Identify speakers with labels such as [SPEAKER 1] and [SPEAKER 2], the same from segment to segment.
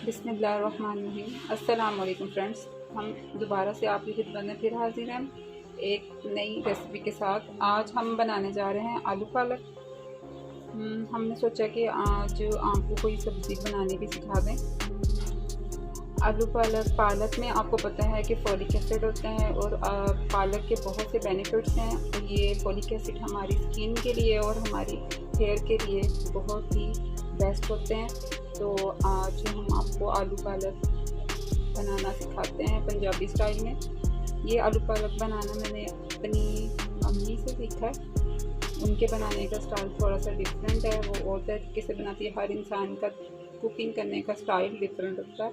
[SPEAKER 1] बिस्मिल्लाहिर्रहमानिर्रहीम। अस्सलाम वालेकुम फ्रेंड्स, हम दोबारा से आपकी खिदमत में फिर हाजिर हैं एक नई रेसिपी के साथ। आज हम बनाने जा रहे हैं आलू पालक। हमने सोचा कि आज आपको कोई सब्ज़ी बनाने भी सिखा दें। आलू पालक में आपको पता है कि फोलिक एसिड होते हैं और पालक के बहुत से बेनिफिट्स हैं। ये फोलिक एसिड हमारी स्किन के लिए और हमारी हेयर के लिए बहुत ही बेस्ट होते हैं। तो आज हम आपको आलू पालक बनाना सिखाते हैं पंजाबी स्टाइल में। ये आलू पालक बनाना मैंने अपनी मम्मी से सीखा है। उनके बनाने का स्टाइल थोड़ा सा डिफरेंट है, वो और तरीके से बनाती है। हर इंसान का कुकिंग करने का स्टाइल डिफरेंट होता है,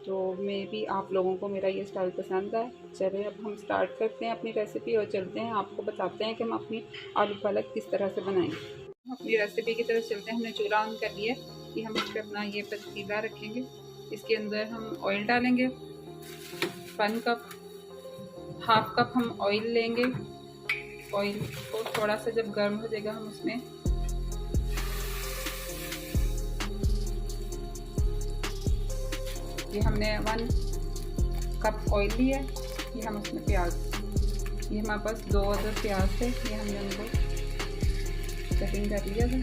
[SPEAKER 1] तो मे भी आप लोगों को मेरा ये स्टाइल पसंद है। चलिए अब हम स्टार्ट करते हैं अपनी रेसिपी और चलते हैं, आपको बताते हैं कि हम अपनी आलू पालक किस तरह से बनाएंगे। अपनी रेसिपी की तरफ चलते हैं। हमने चूल्हा ऑन कर लिया कि हम इस पर अपना ये पतीला रखेंगे। इसके अंदर हम ऑयल डालेंगे 1 कप, हाफ कप हम ऑयल लेंगे। ऑयल को थोड़ा सा जब गर्म हो जाएगा हम उसमें ये हमने 1 कप ऑयल लिया। ये हम उसमें प्याज, ये हमारे पास 2 अदर प्याज थे, ये हमने उनको कटिंग कर लिया था।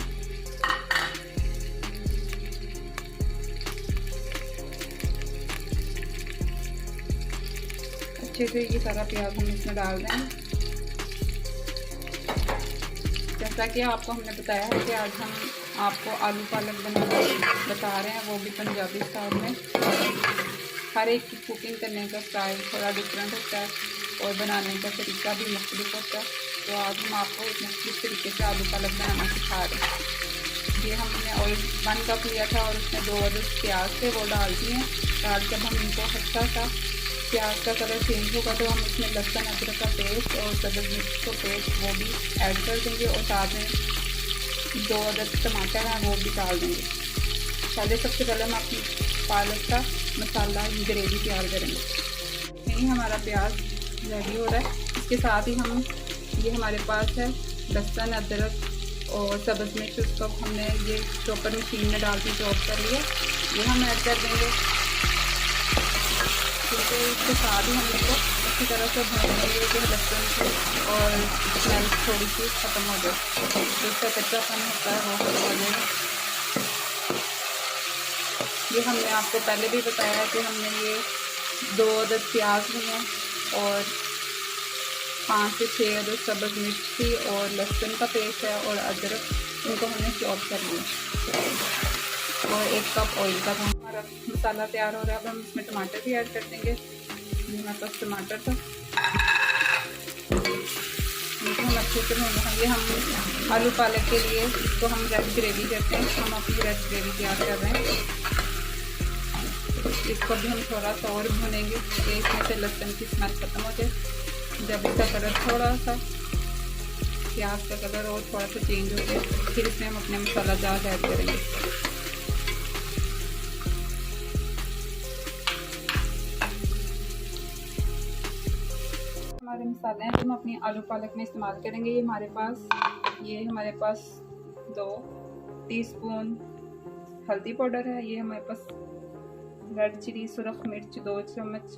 [SPEAKER 1] अच्छे से ये सारा प्याज हम इसमें डाल देंगे। जैसा कि आपको हमने बताया है कि आज हम आपको आलू पालक बनाना बता रहे हैं, वो भी पंजाबी स्टाइल में। हर एक की कुकिंग करने का स्टाइल थोड़ा डिफरेंट होता है और बनाने का तरीका भी मुख्तलिफ होता है। तो आज हम आपको एक मुख्तलिफ तरीके से आलू पालक बनाना सिखा रहे हैं। ये हमने ऑयल 1 कप लिया था और उसमें 2 अदर प्याज थे, वो डाल दिए। डाल जब हम इनको हल्का सा प्याज का कलर चेंज होगा तो हम इसमें लहसुन अदरक का पेस्ट और सब्ज़ मिर्च का पेस्ट वो भी ऐड कर देंगे और साथ में 2 अदर टमाटर हैं वो भी डाल देंगे। सबसे पहले हम अपनी पालक का मसाला ग्रेवी तैयार करेंगे। यही हमारा प्याज रेडी हो रहा है। इसके साथ ही हम ये हमारे पास है लहसुन अदरक और सब्ज़ मिर्च, उसको हमने ये चॉपर मशीन में डाल के चॉप कर लिया, ये हम ऐड कर देंगे। तो इसके साथ ही हम इसको अच्छी तरह से भूनेंगे कि लहसुन की और स्मेल थोड़ी सी ख़त्म हो जाए, तो इसका कच्चापन होता है वो ख़त्म हो जाएगा। ये हमने आपको पहले भी बताया कि हमने ये 2 अदर प्याज लिए और 5 से 6 अदर सब्ज़ मिर्च थी और लहसुन का पेस्ट है और अदरक, इनको हमने चॉप कर लिया और 1 कप ऑयल का था। हमारा मसाला तैयार हो रहा है। अब हम इसमें टमाटर भी ऐड कर देंगे। हमारे पास टमाटर था, इनको हम अच्छे से भूनेंगे। ये हम आलू पालक के लिए इसको हम रेड ग्रेवी कहते हैं, हम अपनी रेड ग्रेवी तैयार कर रहे हैं। इसको भी हम थोड़ा सा और भूनेंगे कि इसमें से लहसुन की स्मेल ख़त्म हो जाए। जब इसका कलर थोड़ा सा प्याज का कलर और थोड़ा सा चेंज हो जाए फिर इसमें हम अपने मसाला जार ऐड करेंगे। हमारे मसाले हैं जो हम अपनी आलू पालक में इस्तेमाल करेंगे। ये हमारे पास 2 टीस्पून हल्दी पाउडर है। ये हमारे पास रेड चिली सुरख मिर्च 2 चम्मच,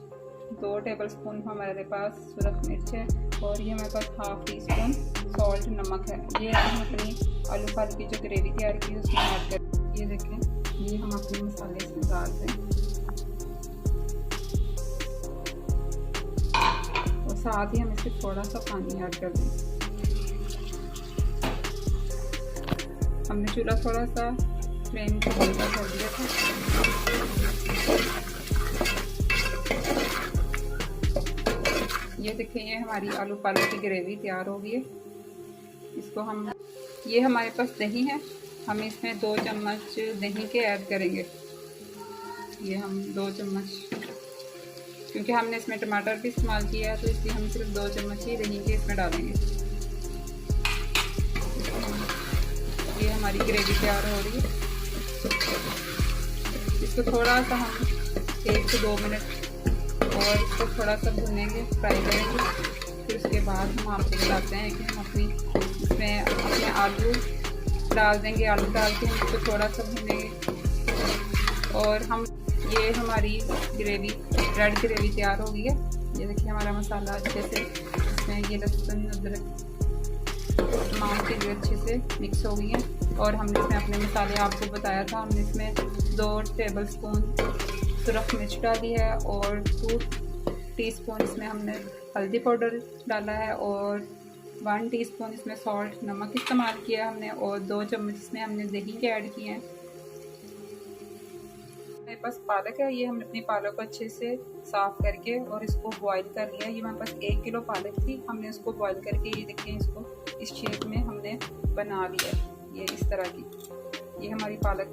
[SPEAKER 1] 2 टेबलस्पून हमारे पास सुरख मिर्च है और ये हमारे पास हाफ टी स्पून सॉल्ट नमक है। ये हम अपनी आलू पालक की जो ग्रेवी तैयार की है उसमें ऐड कर। ये देखें, ये हम अपने मसाले इसमें डाल दें और साथ ही हम इसमें थोड़ा सा पानी ऐड कर दें। हमने चूल्हा थोड़ा सा फ्लेम को हल्का कर दिया था। ये देखिए, ये हमारी आलू पालक की ग्रेवी तैयार हो गई है। इसको हम, ये हमारे पास दही है, हम इसमें 2 चम्मच दही के ऐड करेंगे। ये हम 2 चम्मच, क्योंकि हमने इसमें टमाटर भी इस्तेमाल किया है तो इसलिए हम सिर्फ 2 चम्मच ही दही के इसमें डालेंगे। ये हमारी ग्रेवी तैयार हो रही है। इसको थोड़ा सा हम 1 से 2 मिनट और इसको थोड़ा सा भूनेंगे, फ्राई करेंगे। फिर उसके बाद हम आपको बताते हैं कि हम इसमें अपने आलू डाल देंगे। आलू डाल के हम इसको थोड़ा सा भूनेंगे और हम ये हमारी ग्रेवी, रेड ग्रेवी तैयार हो गई है। ये देखिए हमारा मसाला अच्छे से, इसमें ये लहसुन अदरक तमाम चीज़ें अच्छे से मिक्स हो गई हैं। और हमने इसमें अपने मसाले आपको बताया था, हमने इसमें 2 टेबलस्पून सुरख मिर्च डाली है और 2 टीस्पून इसमें हमने हल्दी पाउडर डाला है और 1 टीस्पून इसमें सॉल्ट नमक इस्तेमाल किया हमने और 2 चम्मच इसमें हमने दही के ऐड किए हैं। मेरे पास पालक है, ये हमने अपनी पालक को अच्छे से साफ़ करके और इसको बॉईल कर लिया। ये हमारे पास 1 किलो पालक थी, हमने उसको बॉईल करके ये देखिए इसको इस शेप में हमने बना लिया, ये इस तरह की। ये हमारी पालक,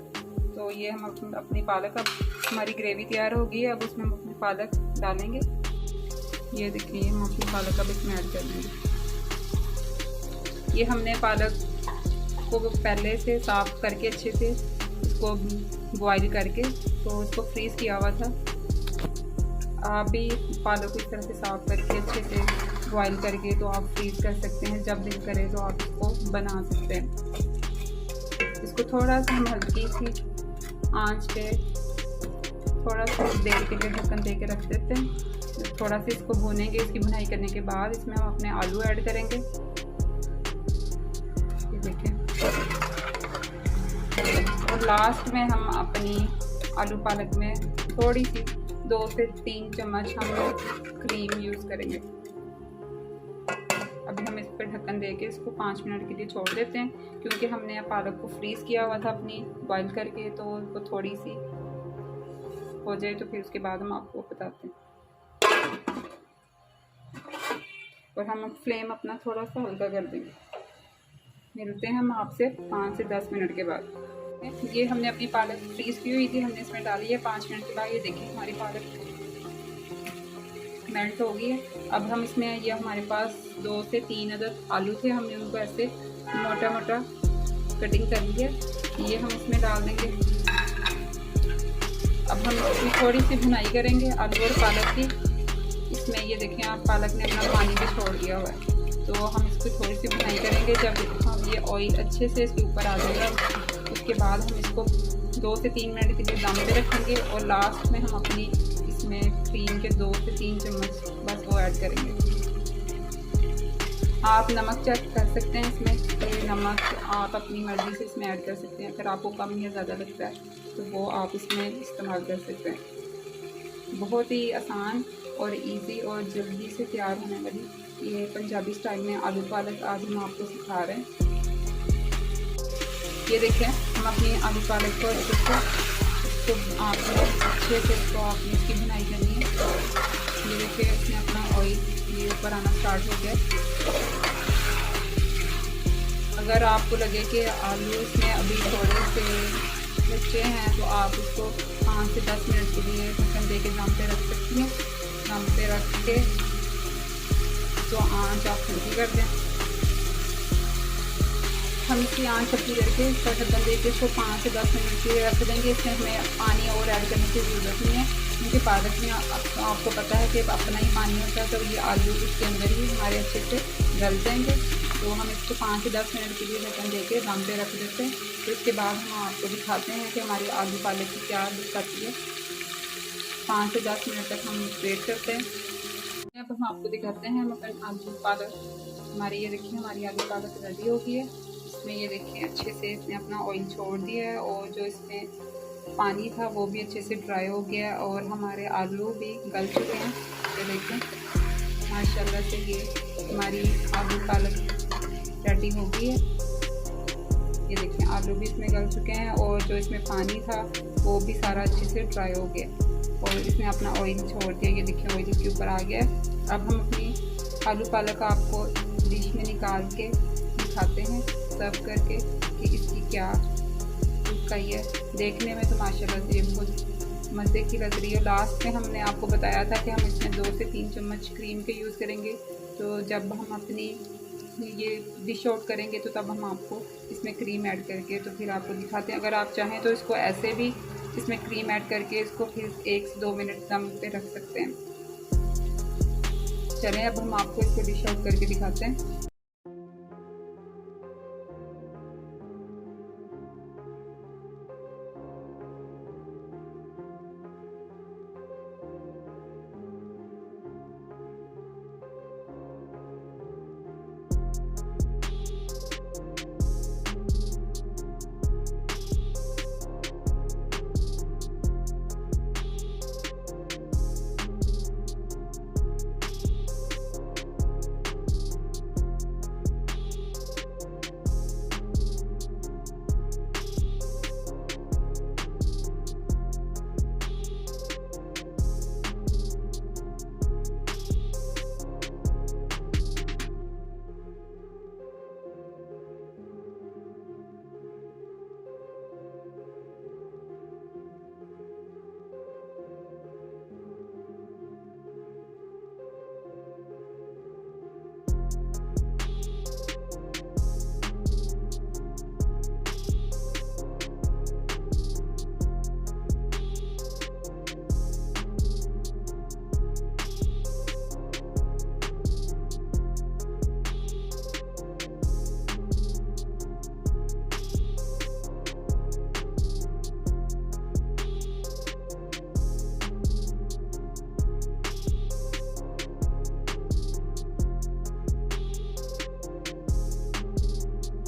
[SPEAKER 1] तो ये हम अपनी पालक, अब हमारी ग्रेवी तैयार हो गई है। अब उसमें हम अपनी पालक डालेंगे। ये देखिए हम अपनी पालक अब इसमें ऐड कर देंगे। ये हमने पालक को पहले से साफ़ करके अच्छे से इसको बॉईल करके तो इसको फ्रीज़ किया हुआ था। आप भी पालक को इस तरह से साफ़ करके अच्छे से बॉईल करके तो आप फ्रीज़ कर सकते हैं, जब दिल करे तो आप इसको बना सकते हैं। इसको थोड़ा सा हम हल्की सी आंच पे थोड़ा सा देर के लिए ढक्कन दे के रख देते हैं। थोड़ा सा इसको भूनेंगे। इसकी भुनाई करने के बाद इसमें हम अपने आलू ऐड करेंगे। ये देखें, और लास्ट में हम अपनी आलू पालक में थोड़ी सी 2 से 3 चम्मच हम क्रीम यूज़ करेंगे। अभी हम इस पर ढक्कन दे के इसको 5 मिनट के लिए छोड़ देते हैं, क्योंकि हमने पालक को फ्रीज़ किया हुआ था अपनी बॉईल करके, तो उसको थोड़ी सी हो जाए तो फिर उसके बाद हम आपको बताते हैं। और हम फ्लेम अपना थोड़ा सा हल्का कर देंगे। मिलते हैं हम आपसे 5 से 10 मिनट के बाद। ये हमने अपनी पालक फ्रीज़ की हुई थी, हमने इसमें डाली है 5 मिनट के बाद। ये देखिए हमारी पालक मेल्ट हो गई है। अब हम इसमें, ये हमारे पास 2 से 3 अदद आलू थे, हमने उनको ऐसे मोटा मोटा कटिंग कर ली है। ये हम इसमें डाल देंगे। अब हम इसमें थोड़ी सी भुनाई करेंगे आलू और पालक की। इसमें ये देखें आप, पालक ने अपना पानी भी छोड़ दिया हुआ है, तो हम इसको थोड़ी सी भुनाई करेंगे। जब हम ये ऑयल अच्छे से इसके ऊपर आ जाएगा, उसके बाद हम इसको 2 से 3 मिनट के लिए दम पे रखेंगे और लास्ट में हम अपनी इसमें क्रीम के 2 से 3 चम्मच बस वो ऐड करेंगे। आप नमक चेक कर सकते हैं इसमें, तो नमक आप अपनी मर्ज़ी से इसमें ऐड कर सकते हैं। अगर आपको कम या ज़्यादा लगता है तो वो आप इसमें इस्तेमाल कर सकते हैं। बहुत ही आसान और इजी और जल्दी से तैयार होने वाली ये पंजाबी स्टाइल में आलू पालक आज हम आपको सिखा रहे हैं। ये देखें, हम अपनी आलू पालक को अच्छे से अच्छे से इसको आपने इसकी भुनाई करनी है। ये देखिए इसमें अपना ऑयल ये ऊपर आना स्टार्ट हो गया। अगर आपको लगे कि आलू इसमें अभी थोड़े से कच्चे हैं तो आप इसको 5 से 10 मिनट के लिए ढक्कन दे के दम पे रख सकती हैं। दम पे रख के तो आंच आप हल्की कर दें। हम इसकी आंच हल्की करके इसका ढक्कन दे के इसको 5 से 10 मिनट के लिए रख देंगे। इसमें हमें पानी और ऐड करने की ज़रूरत नहीं है, क्योंकि पालक में आपको पता है कि अपना ही पानी होता है, तो ये आलू इसके अंदर ही हमारे अच्छे से गल जाएंगे। तो हम इसको 5 से 10 मिनट के लिए ढक्कन दे के दम पे रख देते हैं। तो इसके बाद हम आपको दिखाते हैं कि हमारी आलू पालक की क्या लुक आती है। 5 से 10 मिनट तक हम वेट करते हैं। अब हम आपको दिखाते हैं हम अपनी आलू पालक, हमारी ये देखिए हमारी आलू पालक रेडी हो गई है। इसमें ये देखिए अच्छे से इसने अपना ऑयल छोड़ दिया है और जो इसमें पानी था वो भी अच्छे से ड्राई हो गया और हमारे आलू भी गल चुके हैं। ये देखें माशाल्लाह से ये हमारी आलू पालक रेडी हो गई है। ये देखें आलू भी इसमें गल चुके हैं और जो इसमें पानी था वो भी सारा अच्छे से ड्राई हो गया और इसने अपना ऑयल छोड़ दिया। ये देखिए ऑयल इसके ऊपर आ गया। अब हम अपनी आलू पालक आपको डिश में निकाल के दिखाते हैं सर्व करके कि इसकी क्या लुक आई है। देखने में तो माशाल्लाह से ये बहुत मज़े की लग रही है। लास्ट में हमने आपको बताया था कि हम इसमें 2 से 3 चम्मच क्रीम के यूज़ करेंगे, तो जब हम अपनी ये डिश आउट करेंगे तो तब हम आपको इसमें क्रीम ऐड करके तो फिर आपको दिखाते हैं। अगर आप चाहें तो इसको ऐसे भी इसमें क्रीम ऐड करके इसको फिर 1 से 2 मिनट दम पे रख सकते हैं। चलें अब हम आपको इसको डिश आउट करके दिखाते हैं।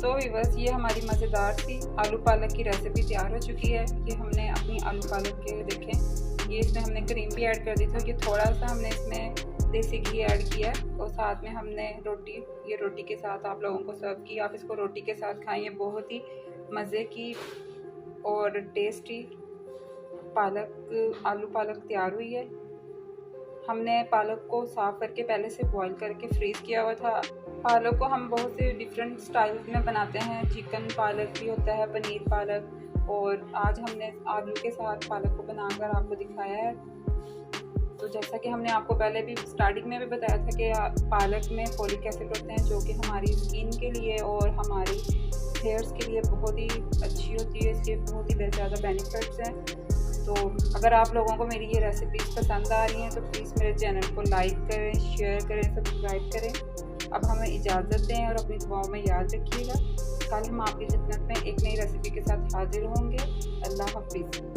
[SPEAKER 1] तो व्यूअर्स, ये हमारी मज़ेदार सी आलू पालक की रेसिपी तैयार हो चुकी है। ये हमने अपनी आलू पालक के देखें, ये इसमें हमने क्रीम भी ऐड कर दी थी। ये थोड़ा सा हमने इसमें देसी घी ऐड किया और साथ में हमने रोटी, ये रोटी के साथ आप लोगों को सर्व की। आप इसको रोटी के साथ खाएं। ये बहुत ही मज़े की और टेस्टी आलू पालक तैयार हुई है। हमने पालक को साफ़ करके पहले से बॉईल करके फ्रीज़ किया हुआ था। पालक को हम बहुत से डिफरेंट स्टाइल्स में बनाते हैं। चिकन पालक भी होता है, पनीर पालक, और आज हमने आलू के साथ पालक को बनाकर आपको दिखाया है। तो जैसा कि हमने आपको पहले भी स्टार्टिंग में भी बताया था कि पालक में फोलिक एसिड होते हैं, जो कि हमारी स्किन के लिए और हमारी हेयर्स के लिए बहुत ही अच्छी होती है। इसके बहुत ही ज़्यादा बेनिफिट्स हैं। तो अगर आप लोगों को मेरी ये रेसिपीज़ पसंद आ रही हैं तो प्लीज़ मेरे चैनल को लाइक करें, शेयर करें, सब्सक्राइब करें। अब हमें इजाज़त दें और अपनी दुआओं में याद रखिएगा। कल हम आपकी खिदमत में एक नई रेसिपी के साथ हाजिर होंगे। अल्लाह हाफिज़।